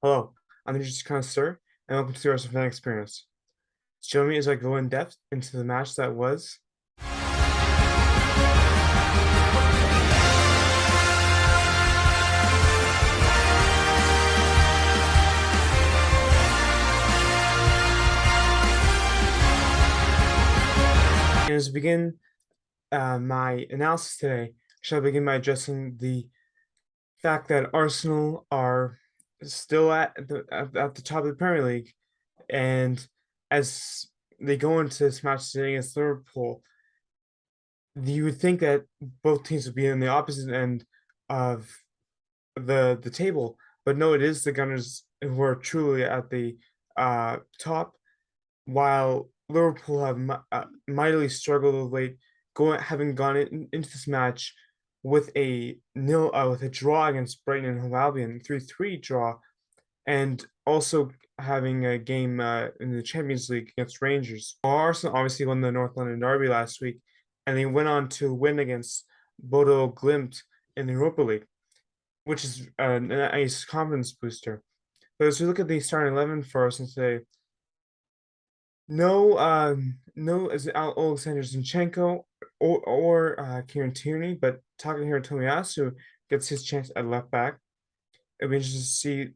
Hello, I'm the Just Connoisseur, and welcome to the Arsenal fan experience. Join me as I go in depth into the match that was. And as we begin my analysis today, I shall begin by addressing the fact that Arsenal are still at the top of the Premier League, and as they go into this match today against Liverpool, you would think that both teams would be on the opposite end of the table, but no, it is the Gunners who are truly at the top, while Liverpool have mightily struggled of late, having gone into this match with a draw against Brighton and Hove Albion, 3-3 draw, and also having a game in the Champions League against Rangers. Arsenal obviously won the North London derby last week, and they went on to win against Bodo Glimt in the Europa League, which is a nice confidence booster. But as we look at the starting 11 for Arsenal today, no as Alexander Zinchenko or Kieran Tierney, but Takahiro Tomiyasu gets his chance at left back. It'll be interesting to see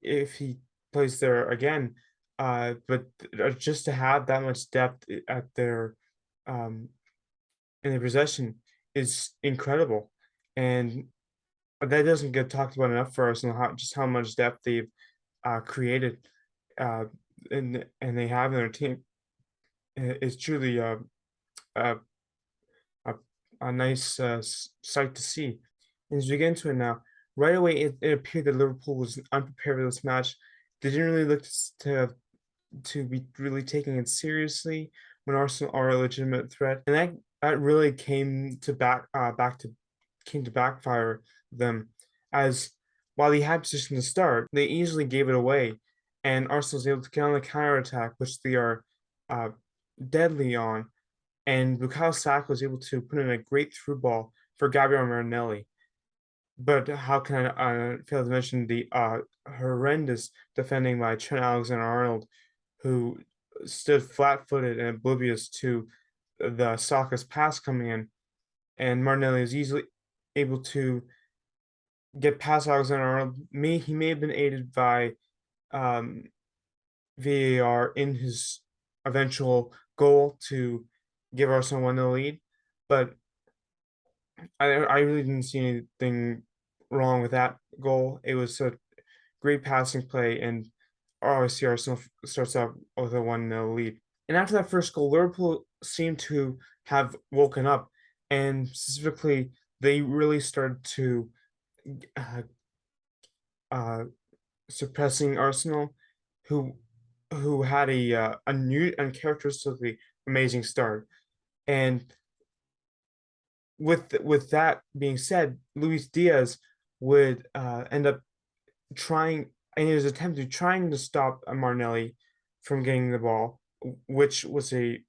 if he plays there again. But just to have that much depth at their in their possession is incredible, and that doesn't get talked about enough for us and how much depth they've created uh, and they have in their team is truly a, a, a nice sight to see. And as we get into it now, right away it appeared that Liverpool was unprepared for this match. They didn't really look to be really taking it seriously when Arsenal are a legitimate threat, and that really came to backfire them, as while they had position to start, they easily gave it away, and Arsenal was able to get on the counter attack, which they are uh, deadly on, and Bukayo Saka was able to put in a great through ball for Gabriel Martinelli. But how can I fail to mention the horrendous defending by Trent Alexander-Arnold, who stood flat-footed and oblivious to the Saka's pass coming in, and Martinelli is easily able to get past Alexander-Arnold. He may have been aided by um, VAR in his eventual goal to give Arsenal 1-0 lead, but I really didn't see anything wrong with that goal. It was a great passing play, and obviously Arsenal starts out with a 1-0 lead. And after that first goal, Liverpool seemed to have woken up, and specifically, they really started to uh, uh, suppressing Arsenal, who had a new and characteristically amazing start. And with that being said, Luis Diaz would end up trying in his attempt to trying to stop Martinelli from getting the ball, which was a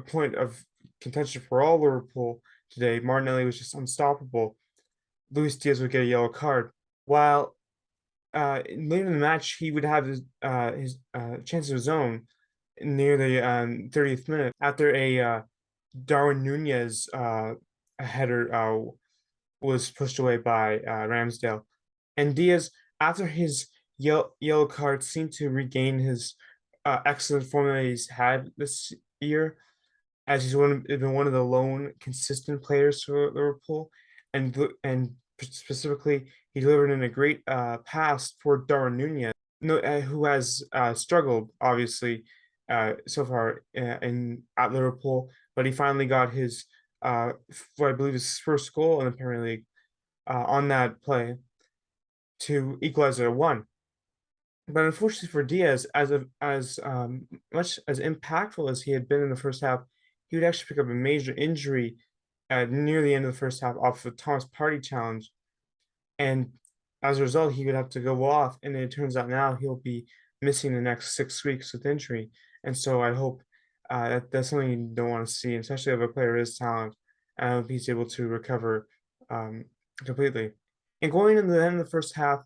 point of contention for all Liverpool today. Martinelli was just unstoppable. Luis Diaz would get a yellow card, while later in the match he would have his chance of his own near the 30th minute after a Darwin Nunez header was pushed away by Ramsdale. And Diaz, after his yellow card, seemed to regain his excellent form that he's had this year, as he's been one of the lone consistent players for Liverpool, and specifically he delivered in a great pass for Darwin Nunez, no, who has struggled obviously so far in at Liverpool, but he finally got his what I believe is his first goal in the Premier League on that play to equalize it at 1. But unfortunately for Diaz, as much as impactful as he had been in the first half, he would actually pick up a major injury near the end of the first half off the Thomas Partey challenge, and as a result, he would have to go off. And it turns out now he'll be missing the next 6 weeks with injury. And so I hope that's something you don't want to see, especially if a player is talent. I hope he's able to recover completely. And going into the end of the first half,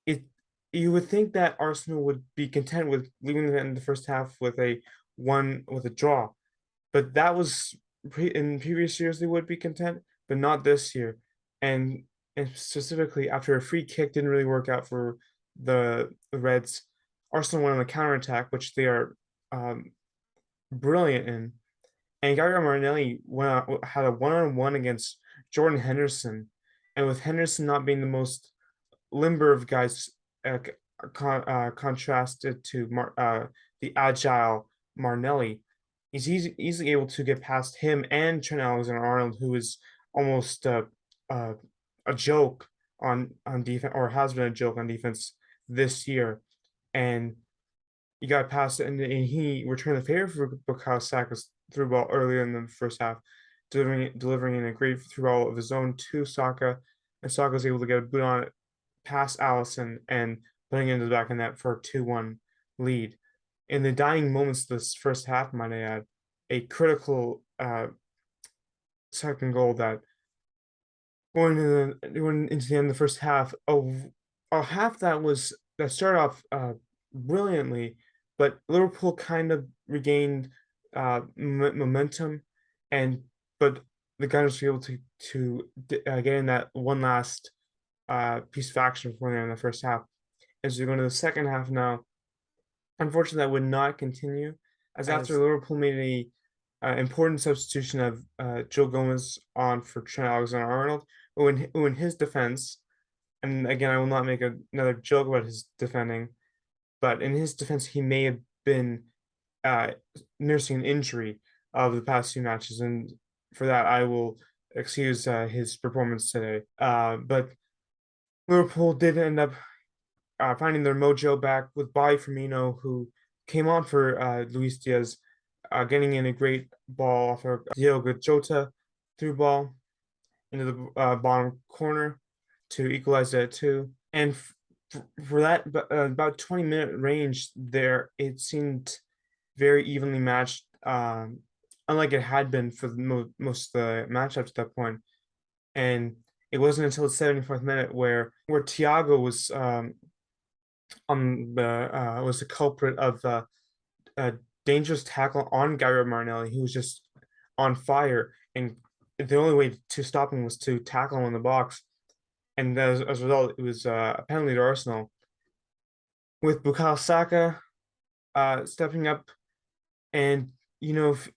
it you would think that Arsenal would be content with leaving the end of the first half with a draw, but that was in previous years they would be content, but not this year. And and specifically after a free kick didn't really work out for the Reds, Arsenal went on the counterattack, which they are um, brilliant in. And Gabriel Martinelli had a one-on-one against Jordan Henderson, and with Henderson not being the most limber of guys, uh, contrasted to the agile Martinelli, he's easily able to get past him and Trent Alexander-Arnold, who is almost uh, a joke on defense, or has been a joke on defense this year. And he got past it, and he returned the favor for Bukayo Saka's through ball earlier in the first half, delivering in a great through ball of his own to Saka, and Saka was able to get a boot on it past Allison and putting it into the back of net for a 2-1 lead. In the dying moments of this first half, might I add, a critical second goal that going into the end of the first half, a half that started off brilliantly, but Liverpool kind of regained momentum, and but the Gunners were able to get in that one last piece of action before the end of the first half. As we go into the second half now, unfortunately, that would not continue, as after Liverpool made a important substitution of Joe Gomez on for Trent Alexander-Arnold, who in his defense, and again, I will not make another joke about his defending, but in his defense, he may have been uh, nursing an injury of the past few matches, and for that, I will excuse his performance today. But Liverpool did end up finding their mojo back with Bobby Firmino, who came on for Luis Diaz, getting in a great ball off of Diogo Jota through ball into the bottom corner to equalize it at 2. And for that about 20-minute range there, it seemed very evenly matched, unlike it had been for most of the match up to that point. And it wasn't until the 74th minute where Thiago was was the culprit of a dangerous tackle on Gabriel Martinelli. He was just on fire, and the only way to stop him was to tackle him in the box. And as a result, it was a penalty to Arsenal, with Bukayo Saka stepping up. And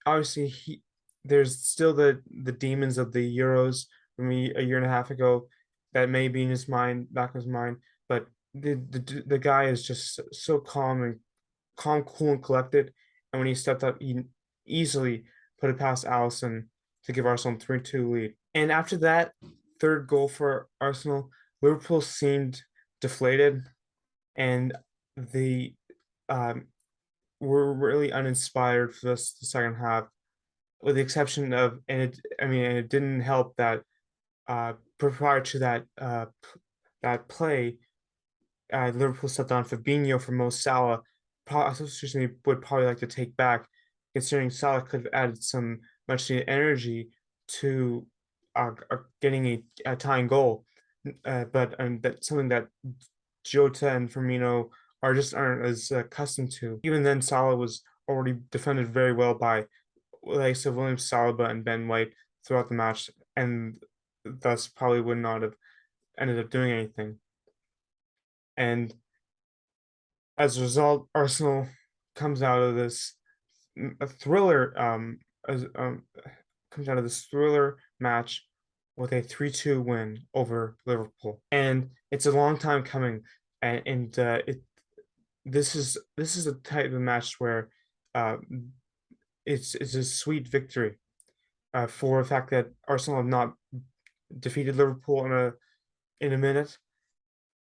obviously there's still the demons of the Euros from a year and a half ago that may be in his mind, back of his mind, but the guy is just so calm, cool, and collected. And when he stepped up, he easily put it past Allison to give Arsenal a 3-2 lead. And after that third goal for Arsenal, Liverpool seemed deflated, and they were really uninspired for the second half, with the exception of, and it didn't help that prior to that play, Liverpool stepped on Fabinho for Mo Salah, a substitution they would probably like to take back, considering Salah could have added some much needed energy to getting a tying goal. But that's something that Jota and Firmino aren't as accustomed to. Even then, Salah was already defended very well by likes of William Saliba and Ben White throughout the match, and thus probably would not have ended up doing anything. And as a result, Arsenal comes out of this thriller comes out of this thriller match with a 3-2 win over Liverpool. And it's a long time coming, and this is a type of match where it's a sweet victory for the fact that Arsenal have not defeated Liverpool in a minute,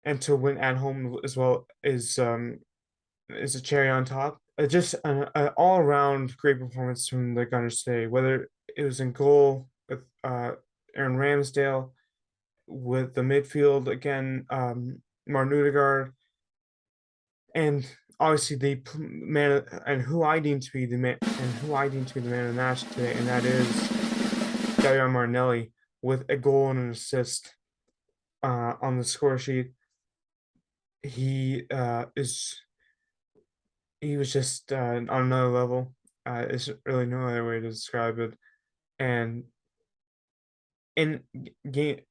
and to win at home as well is a cherry on top. Just an all around great performance from the Gunners today, whether it was in goal with Aaron Ramsdale, with the midfield again, Martin Odegaard, and obviously the man, and who I deem to be the man of the match today, and that is Gabriel Martinelli, with a goal and an assist on the score sheet. is he was just on another level. There's really no other way to describe it. And in game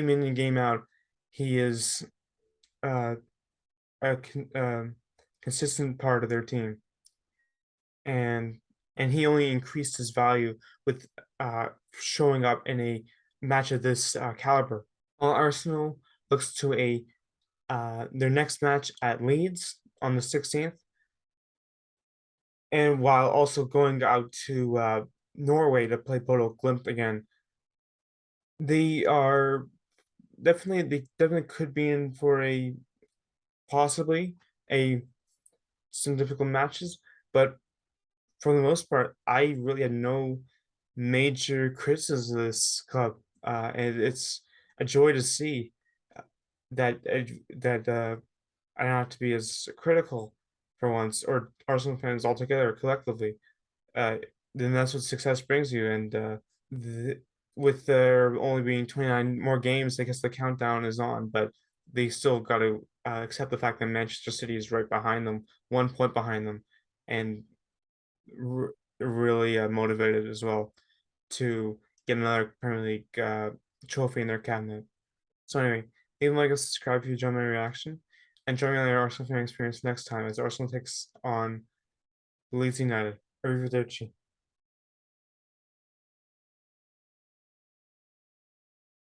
in and game out, he is uh, a consistent part of their team, and he only increased his value with showing up in a match of this caliber. While Arsenal looks to a their next match at Leeds on the 16th, and while also going out to Norway to play Bodo Glimt again, they definitely could be in for a possibly a some difficult matches, but for the most part, I really had no major criticisms of this club, and it's a joy to see uh, that I don't have to be as critical for once, or Arsenal fans altogether collectively. Uh, then that's what success brings you, and the, with there only being 29 more games, I guess the countdown is on, but they still got to accept the fact that Manchester City is right behind them, 1 point behind them, and really motivated as well to get another Premier League trophy in their cabinet. So anyway, leave a like and subscribe if you enjoyed my reaction, and join me on the Arsenal fan experience next time as Arsenal takes on Leeds United. Arrivederci.